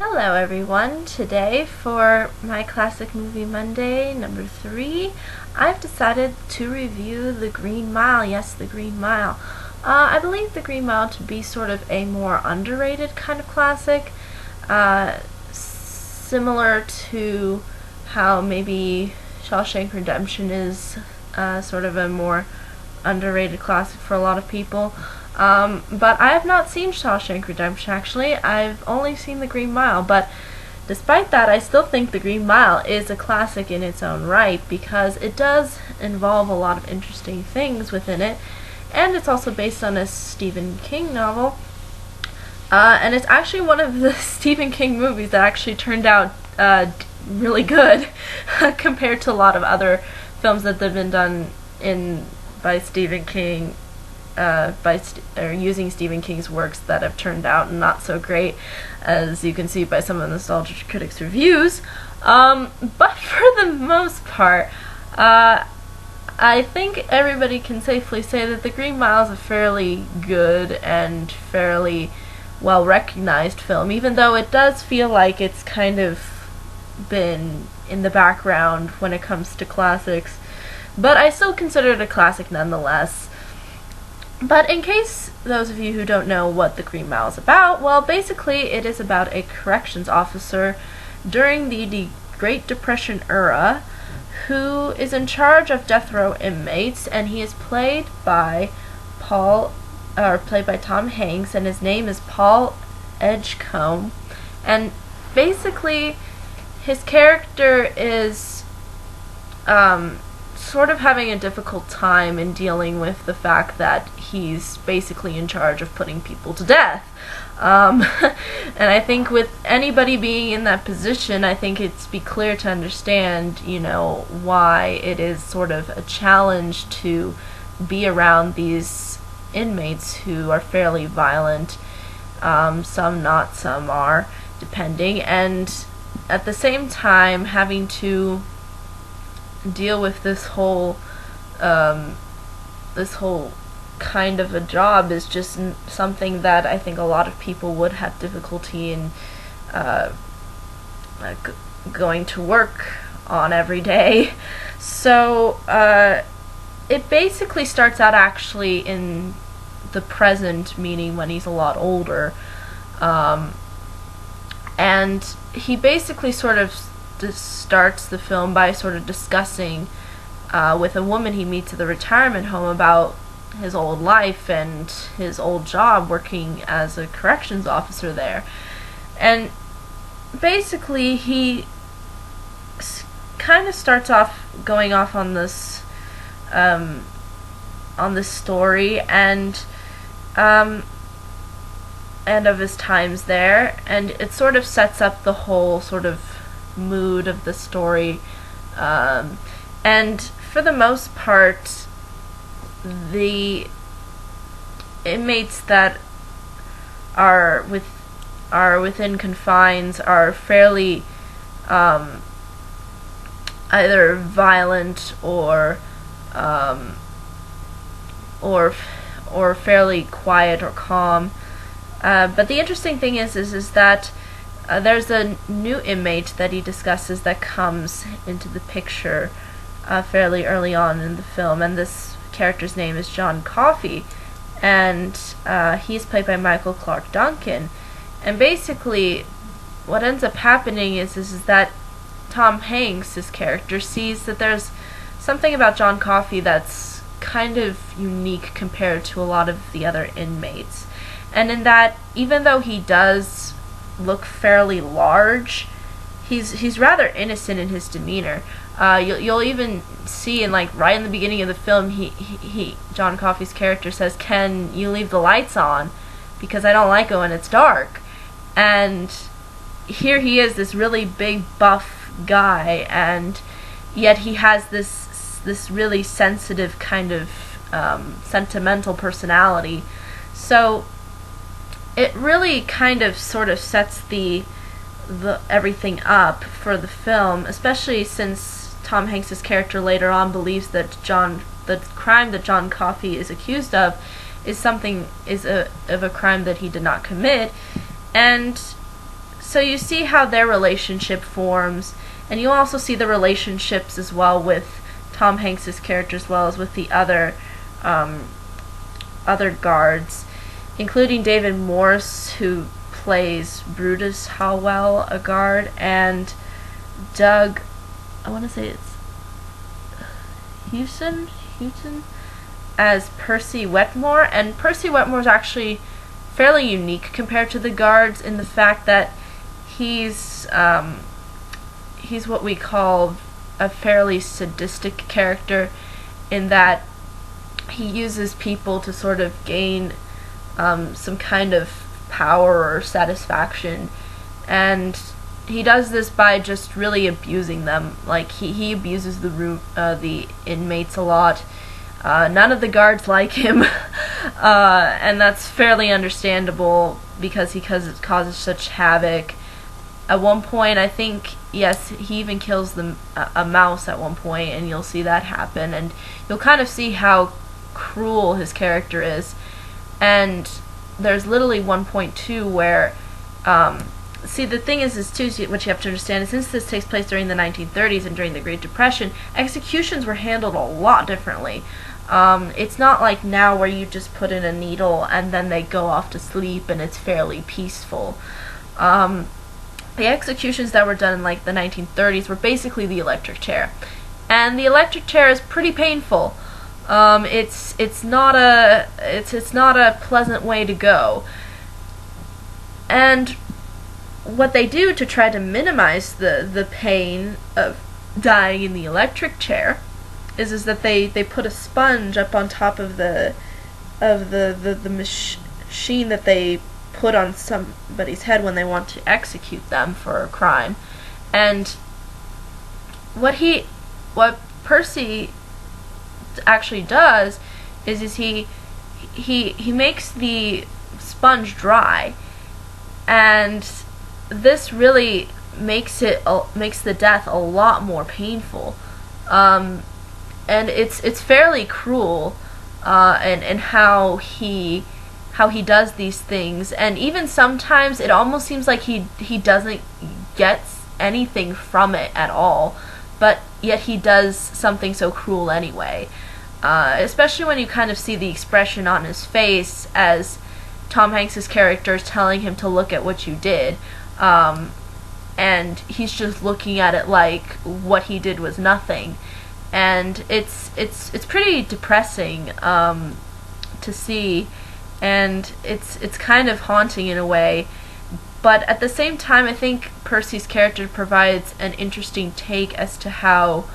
Hello everyone. Today for my Classic Movie Monday number 3, I've decided to review The Green Mile. Yes, The Green Mile. I believe The Green Mile to be sort of a more underrated kind of classic, similar to how maybe Shawshank Redemption is sort of a more underrated classic for a lot of people. But I have not seen Shawshank Redemption, actually. I've only seen The Green Mile, but despite that, I still think The Green Mile is a classic in its own right because it does involve a lot of interesting things within it, and it's also based on a Stephen King novel. And it's actually one of the Stephen King movies that actually turned out really good compared to a lot of other films that have been done by Stephen King, using Stephen King's works that have turned out not so great, as you can see by some of the Nostalgia Critics reviews. But for the most part, I think everybody can safely say that The Green Mile is a fairly good and fairly well-recognized film, even though it does feel like it's kind of been in the background when it comes to classics. But I still consider it a classic nonetheless. But in case those of you who don't know what The Green Mile is about, well, basically it is about a corrections officer during the Great Depression era who is in charge of death row inmates, and he is played by Tom Hanks, and his name is Paul Edgecombe. And basically his character is sort of having a difficult time in dealing with the fact that he's basically in charge of putting people to death. And I think with anybody being in that position, I think it's be clear to understand, why it is sort of a challenge to be around these inmates who are fairly violent. Some not, some are, depending. And at the same time, having to deal with this whole kind of a job is just something that I think a lot of people would have difficulty in going to work on every day. So it basically starts out actually in the present, meaning when he's a lot older, and he basically sort of starts the film by sort of discussing with a woman he meets at the retirement home about his old life and his old job working as a corrections officer there. And basically he kind of starts off going off on this story and of his times there, and it sort of sets up the whole sort of mood of the story, and for the most part the inmates that are within confines are fairly either violent or fairly quiet or calm, but the interesting thing is that there's a new inmate that he discusses that comes into the picture fairly early on in the film, and this character's name is John Coffey, and he's played by Michael Clarke Duncan. And basically what ends up happening is that Tom Hanks, his character, sees that there's something about John Coffey that's kind of unique compared to a lot of the other inmates, and in that even though he does look fairly large, he's rather innocent in his demeanor. You'll even see right in the beginning of the film, John Coffey's character says, "Can you leave the lights on? Because I don't like it when it's dark." And here he is, this really big buff guy, and yet he has this really sensitive kind of sentimental personality. So it really kind of sort of sets the everything up for the film, especially since Tom Hanks' character later on believes that the crime that John Coffey is accused of is a crime that he did not commit, and so you see how their relationship forms, and you also see the relationships as well with Tom Hanks's character as well as with the other guards, including David Morse, who plays Brutus Howell, a guard, and Doug, I want to say it's Hewson as Percy Wetmore. And Percy Wetmore is actually fairly unique compared to the guards in the fact that he's what we call a fairly sadistic character, in that he uses people to sort of gain some kind of power or satisfaction, and he does this by just really abusing them. Like he abuses the inmates a lot. None of the guards like him, and that's fairly understandable because it causes such havoc. At one point, I think, yes, he even kills a mouse at one point, and you'll see that happen, and you'll kind of see how cruel his character is. And there's literally one point too where, see, the thing is too, what you have to understand is, since this takes place during the 1930s and during the Great Depression, executions were handled a lot differently. It's not like now where you just put in a needle and then they go off to sleep and it's fairly peaceful. The executions that were done in like the 1930s were basically the electric chair, and the electric chair is pretty painful. It's not a pleasant way to go. And what they do to try to minimize the pain of dying in the electric chair is that they put a sponge up on top of the machine that they put on somebody's head when they want to execute them for a crime. And what Percy actually does is he makes the sponge dry, and this really makes the death a lot more painful. And it's fairly cruel, and how he does these things, and even sometimes it almost seems like he doesn't get anything from it at all, but yet he does something so cruel anyway. Especially when you kind of see the expression on his face as Tom Hanks's character is telling him to look at what you did, and he's just looking at it like what he did was nothing, and it's pretty depressing to see, and it's kind of haunting in a way. But at the same time, I think Percy's character provides an interesting take as to how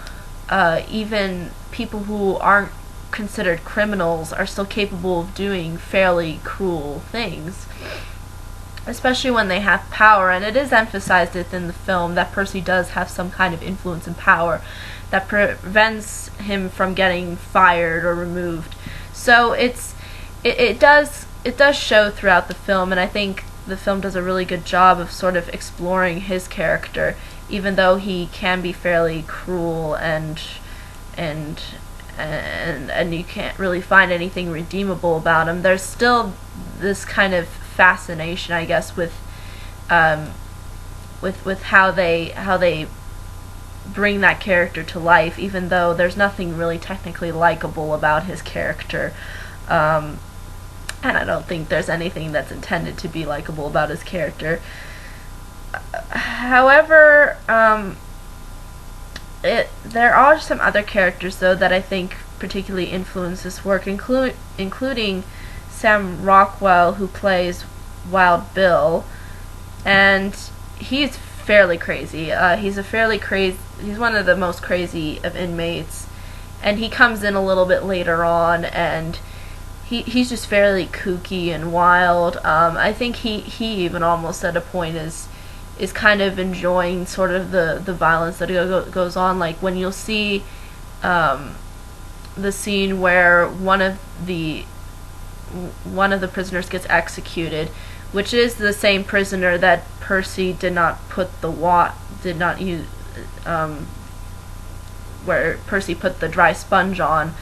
even people who aren't considered criminals are still capable of doing fairly cruel things, especially when they have power. And it is emphasized within the film that Percy does have some kind of influence and power that prevents him from getting fired or removed. So it does show throughout the film, and I think the film does a really good job of sort of exploring his character, even though he can be fairly cruel and you can't really find anything redeemable about him. There's still this kind of fascination, I guess, with how they bring that character to life, even though there's nothing really technically likable about his character. And I don't think there's anything that's intended to be likable about his character. However, there are some other characters, though, that I think particularly influence this work, including Sam Rockwell, who plays Wild Bill, and he's fairly crazy. He's one of the most crazy of inmates, and he comes in a little bit later on, and he's just fairly kooky and wild. I think he even almost at a point is kind of enjoying sort of the violence that goes on. Like when you'll see the scene where one of the prisoners gets executed, which is the same prisoner that Percy did not use, where Percy put the dry sponge on.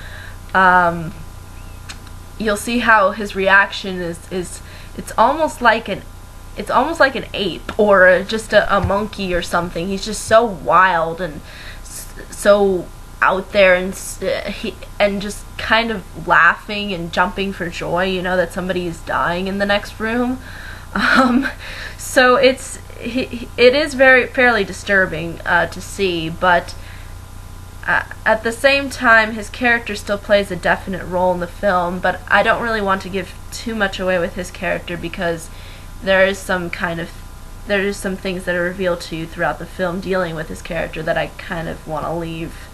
You'll see how his reaction is it's almost like it's almost like an ape or just a monkey or something. He's just so wild and so out there, and just kind of laughing and jumping for joy, that somebody is dying in the next room. So it is fairly disturbing to see, but at the same time, his character still plays a definite role in the film. But I don't really want to give too much away with his character, because there is some things that are revealed to you throughout the film dealing with his character that I kind of want to leave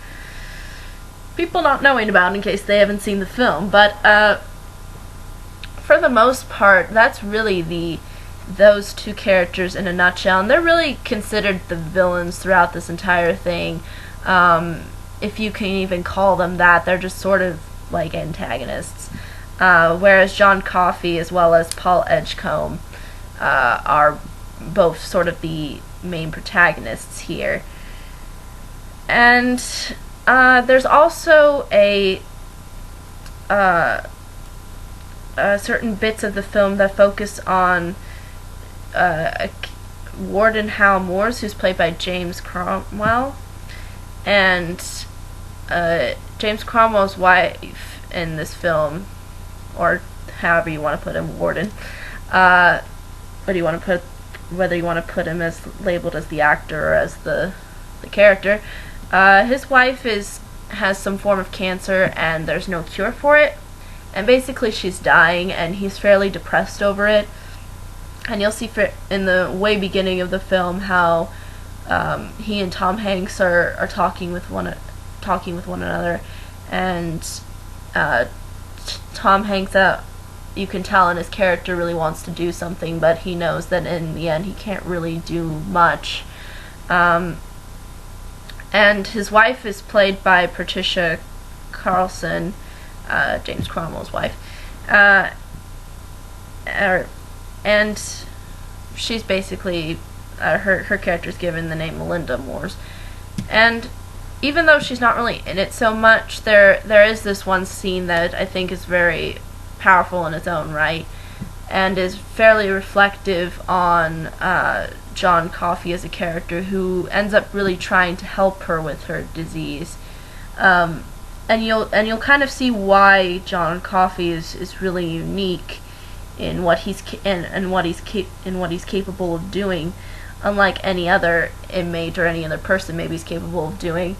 people not knowing about in case they haven't seen the film. But for the most part, that's really those two characters in a nutshell, and they're really considered the villains throughout this entire thing. If you can even call them that, they're just sort of like antagonists. Whereas John Coffey as well as Paul Edgecombe are both sort of the main protagonists here. And there's also certain bits of the film that focus on Warden Hal Moores, who's played by James Cromwell. And James Cromwell's wife in this film, or however you want to put him, Warden, whether you want to put him as labeled as the actor or as the character, his wife has some form of cancer and there's no cure for it, and basically she's dying, and he's fairly depressed over it. And you'll see in the way beginning of the film how he and Tom Hanks are talking with one another, and Tom Hanks, you can tell in his character, really wants to do something, but he knows that in the end he can't really do much. And his wife is played by Patricia Carlson, James Cromwell's wife, and she's basically her character's given the name Melinda Moores. And even though she's not really in it so much, there is this one scene that I think is very powerful in its own right, and is fairly reflective on John Coffey as a character, who ends up really trying to help her with her disease. And you'll kind of see why John Coffey is really unique in what he's capable of doing, unlike any other inmate or any other person maybe he's capable of doing.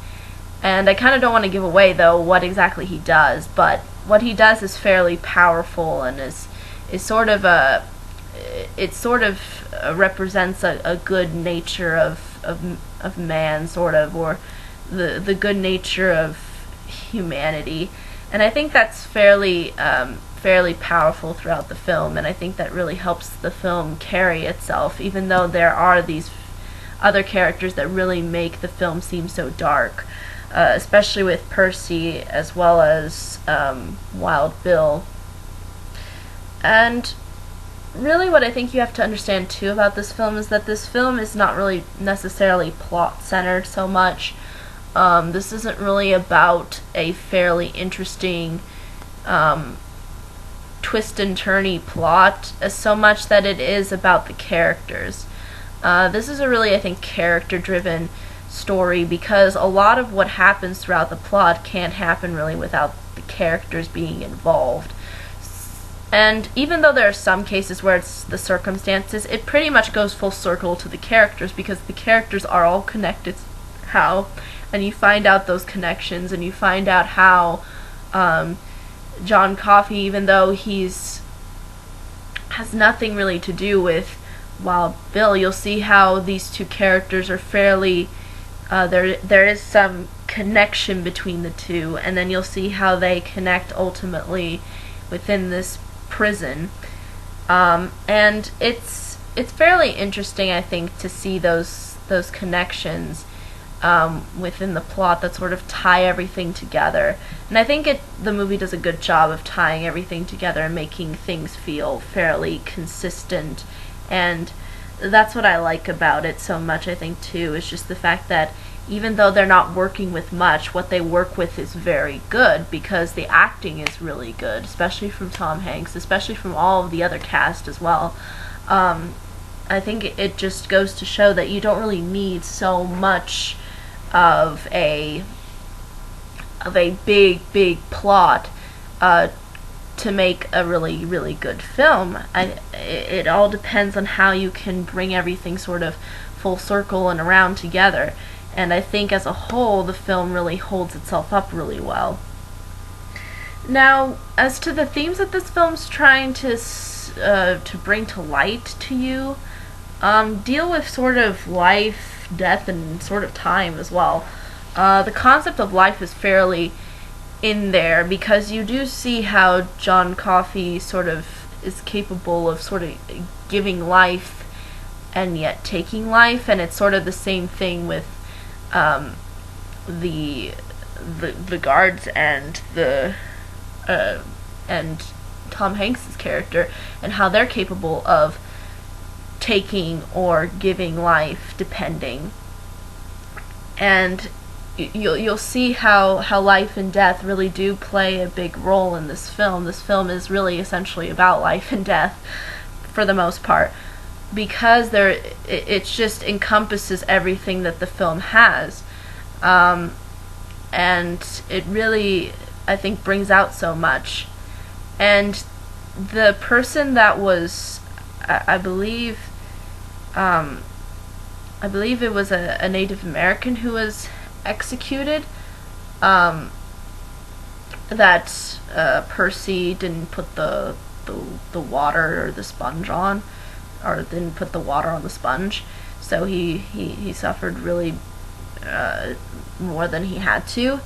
And I kind of don't want to give away, though, what exactly he does, but what he does is fairly powerful, and is sort of represents a good nature of man, sort of, or the good nature of humanity. And I think that's fairly powerful throughout the film, and I think that really helps the film carry itself, even though there are these other characters that really make the film seem so dark, especially with Percy as well as Wild Bill. And really what I think you have to understand too about this film is that this film is not really necessarily plot-centered so much. This isn't really about a fairly interesting twist and turny plot as so much that it is about the characters. This is a really, I think, character-driven story, because a lot of what happens throughout the plot can't happen really without the characters being involved. And even though there are some cases where it's the circumstances, it pretty much goes full circle to the characters, because the characters are all connected and you find out those connections, and you find out how John Coffey, even though has nothing really to do with Wild Bill, you'll see how these two characters are fairly there is some connection between the two, and then you'll see how they connect ultimately within this prison. And it's fairly interesting, I think, to see those connections within the plot that sort of tie everything together. And I think the movie does a good job of tying everything together and making things feel fairly consistent. And that's what I like about it so much, I think, too, is just the fact that even though they're not working with much, what they work with is very good, because the acting is really good, especially from Tom Hanks, especially from all of the other cast as well. I think it just goes to show that you don't really need so much of a big plot to make a really good film. It all depends on how you can bring everything sort of full circle and around together. And I think as a whole, the film really holds itself up really well. Now, as to the themes that this film's trying to bring to light to you, deal with sort of life, death, and sort of time as well. The concept of life is fairly in there because you do see how John Coffey sort of is capable of sort of giving life and yet taking life, and it's sort of the same thing with the guards and and Tom Hanks's character, and how they're capable of taking or giving life depending. And you'll see how life and death really do play a big role in this film. This film is really essentially about life and death for the most part, because it just encompasses everything that the film has, and it really, I think, brings out so much. And the person that was, I believe it was a Native American who was executed, that Percy didn't put the water or the sponge on, or didn't put the water on the sponge, so he suffered really more than he had to.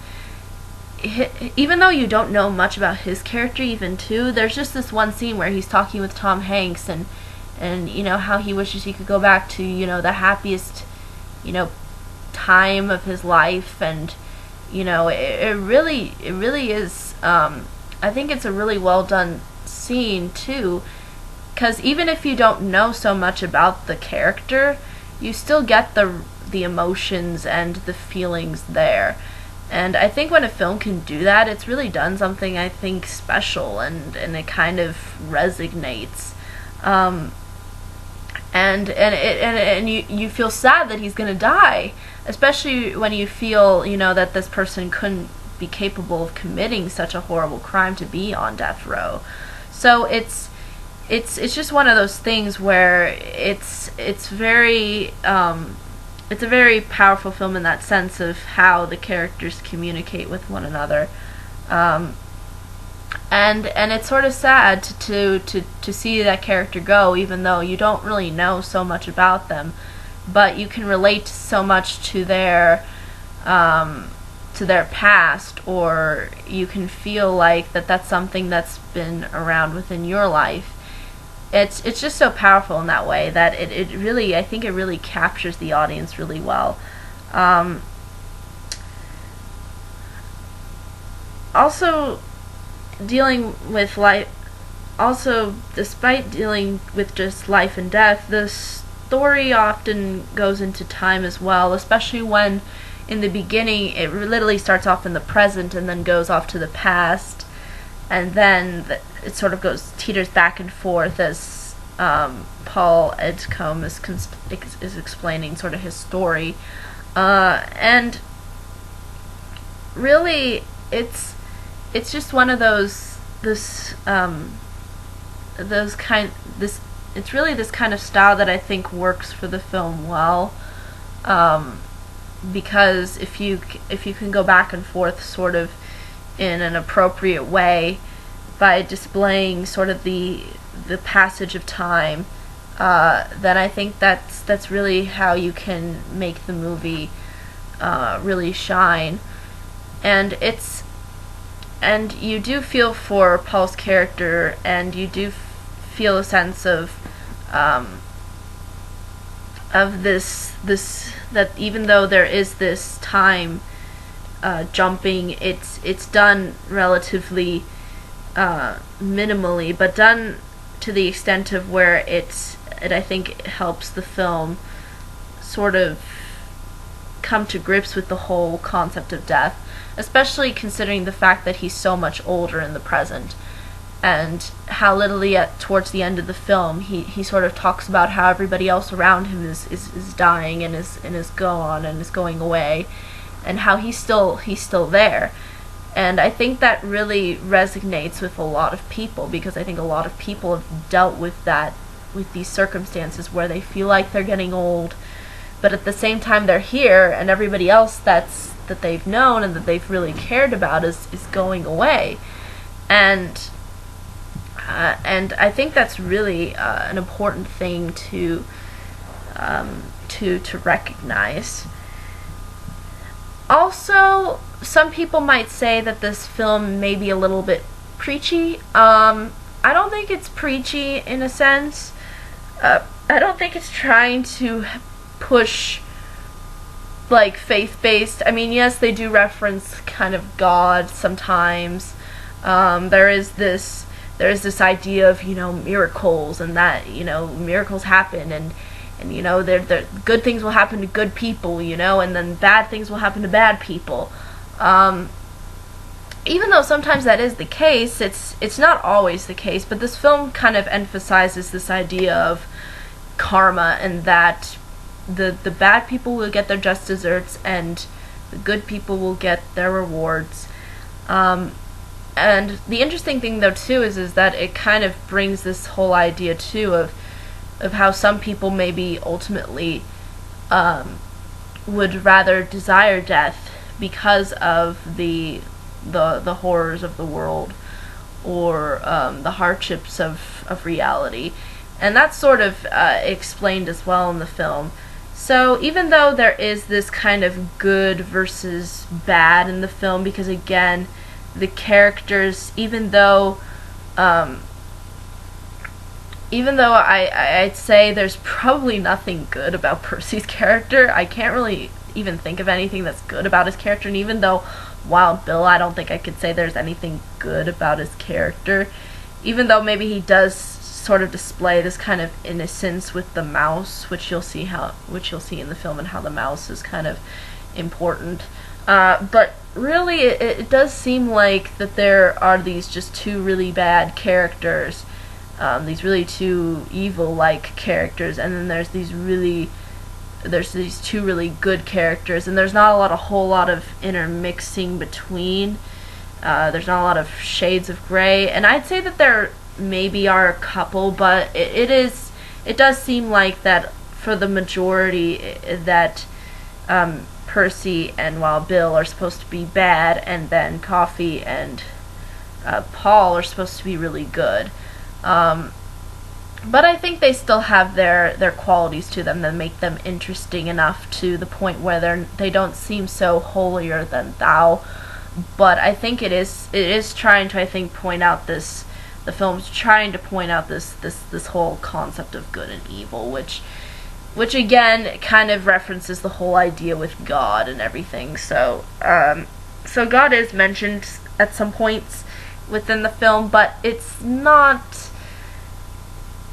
Even though you don't know much about his character, even too, there's just this one scene where he's talking with Tom Hanks, and you know how he wishes he could go back to, you know, the happiest, you know, time of his life, and you know, it really is. I think it's a really well done scene too, because even if you don't know so much about the character, you still get the emotions and the feelings there. And I think when a film can do that, it's really done something, I think, special, and it kind of resonates. And you feel sad that he's gonna die, especially when you feel, you know, that this person couldn't be capable of committing such a horrible crime to be on death row. So it's just one of those things where it's a very powerful film in that sense of how the characters communicate with one another. And it's sort of sad to see that character go, even though you don't really know so much about them, but you can relate so much to their past, or you can feel like that's something that's been around within your life. It's just so powerful in that way that it really, I think it really captures the audience really well. Also, despite dealing with just life and death, the story often goes into time as well, especially when in the beginning it literally starts off in the present and then goes off to the past, and then it sort of teeters back and forth as Paul Edgecombe is explaining sort of his story, and really it's just one of it's really this kind of style that I think works for the film well, because if you can go back and forth sort of in an appropriate way by displaying sort of the passage of time, then I think that's really how you can make the movie really shine. And you do feel for Paul's character, and you do feel a sense of this that even though there is this time jumping, it's done relatively minimally, but done to the extent of where it I think helps the film sort of come to grips with the whole concept of death, especially considering the fact that he's so much older in the present. and how literally towards the end of the film he sort of talks about how everybody else around him is dying and is gone and is going away, and how he's still there. And I think that really resonates with a lot of people, because I think a lot of people have dealt with that, with these circumstances where they feel like they're getting old, but at the same time they're here, and everybody else that they've known and that they've really cared about is going away. And I think that's really an important thing to recognize. Also, some people might say that this film may be a little bit preachy. I don't think it's preachy in a sense. I don't think it's trying to push like faith-based. I mean, yes, they do reference kind of God sometimes. There is this idea of, miracles, and that, miracles happen, and they're good things will happen to good people, and then bad things will happen to bad people. Even though sometimes that is the case, it's not always the case, but this film kind of emphasizes this idea of karma, and that the bad people will get their just desserts and the good people will get their rewards. And the interesting thing though too is that it kind of brings this whole idea too of how some people maybe ultimately would rather desire death because of the horrors of the world, or the hardships of reality. And that's sort of explained as well in the film. So even though there is this kind of good versus bad in the film, because again, the characters, even though I'd say there's probably nothing good about Percy's character. I can't really even think of anything that's good about his character, and even though Wild Bill, I don't think I could say there's anything good about his character, even though maybe he does sort of display this kind of innocence with the mouse, which you'll see in the film, and how the mouse is kind of important. But really, it does seem like that there are these just two really bad characters, these really two evil-like characters, and then there's these two really good characters, and there's not a whole lot of intermixing between. There's not a lot of shades of gray, and I'd say that there maybe are a couple, but it does seem like that for the majority that Percy and Wild Bill are supposed to be bad, and then Coffee and Paul are supposed to be really good. But I think they still have their qualities to them that make them interesting enough, to the point where they don't seem so holier than thou. But I think it is trying to, I think, point out this. The film's trying to point out this whole concept of good and evil, which again kind of references the whole idea with God and everything. So God is mentioned at some points within the film, but it's not.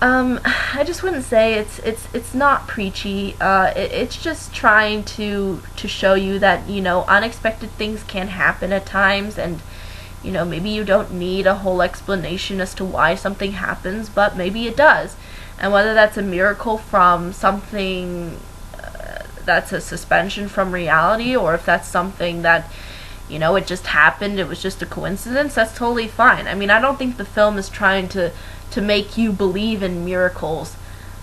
I just wouldn't say it's not preachy. It's just trying to show you that unexpected things can happen at times, and maybe you don't need a whole explanation as to why something happens, but maybe it does. And whether that's a miracle from something that's a suspension from reality, or if that's something that it just happened, it was just a coincidence, that's totally fine. I mean, I don't think the film is trying to make you believe in miracles.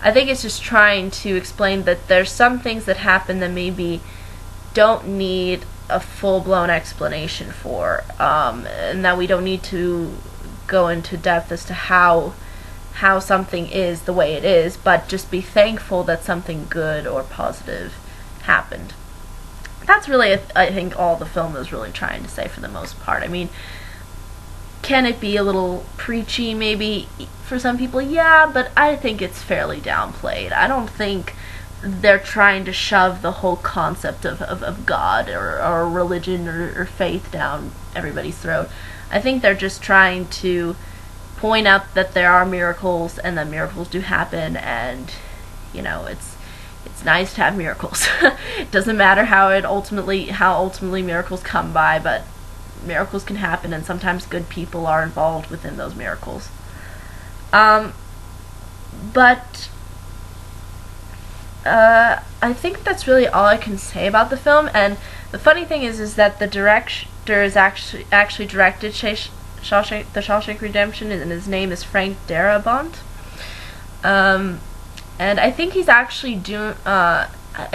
I think it's just trying to explain that there's some things that happen that maybe don't need a full-blown explanation for, and that we don't need to go into depth as to how something is the way it is, but just be thankful that something good or positive happened. That's really, I think, all the film is really trying to say for the most part. I mean, can it be a little preachy maybe for some people? Yeah, but I think it's fairly downplayed. I don't think they're trying to shove the whole concept of God or religion or faith down everybody's throat. I think they're just trying to point out that there are miracles, and that miracles do happen, and it's nice to have miracles. It doesn't matter how ultimately miracles come by, but miracles can happen, and sometimes good people are involved within those miracles. But I think that's really all I can say about the film. And the funny thing is that the director is actually directed the Shawshank Redemption, and his name is Frank Darabont. And I think he's actually doing. I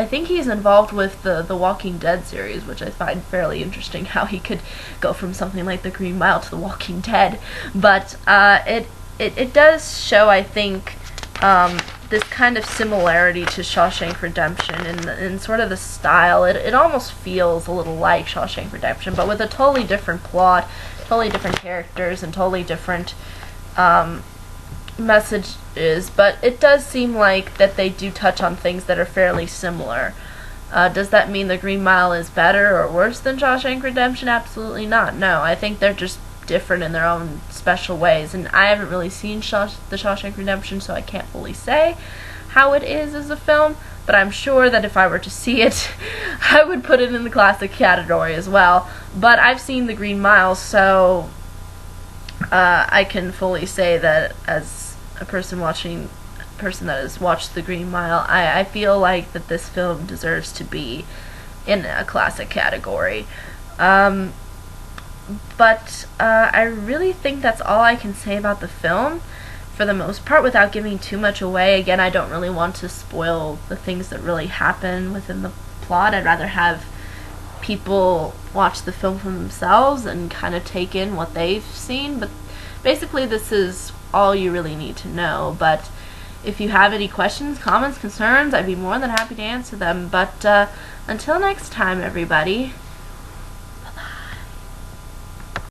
think he's involved with the Walking Dead series, which I find fairly interesting. How he could go from something like The Green Mile to The Walking Dead, but it does show, I think, this kind of similarity to Shawshank Redemption in sort of the style. It almost feels a little like Shawshank Redemption, but with a totally different plot, totally different characters, and totally different messages. But it does seem like that they do touch on things that are fairly similar. Does that mean The Green Mile is better or worse than Shawshank Redemption? Absolutely not. No, I think they're just different in their own special ways, and I haven't really seen the Shawshank Redemption, so I can't fully say how it is as a film, but I'm sure that if I were to see it, I would put it in the classic category as well. But I've seen The Green Mile, so I can fully say that as a person that has watched The Green Mile, I feel like that this film deserves to be in a classic category. But I really think that's all I can say about the film for the most part without giving too much away. Again, I don't really want to spoil the things that really happen within the plot. I'd rather have people watch the film for themselves and kind of take in what they've seen. But basically, this is all you really need to know. But if you have any questions, comments, concerns, I'd be more than happy to answer them. But until next time, everybody.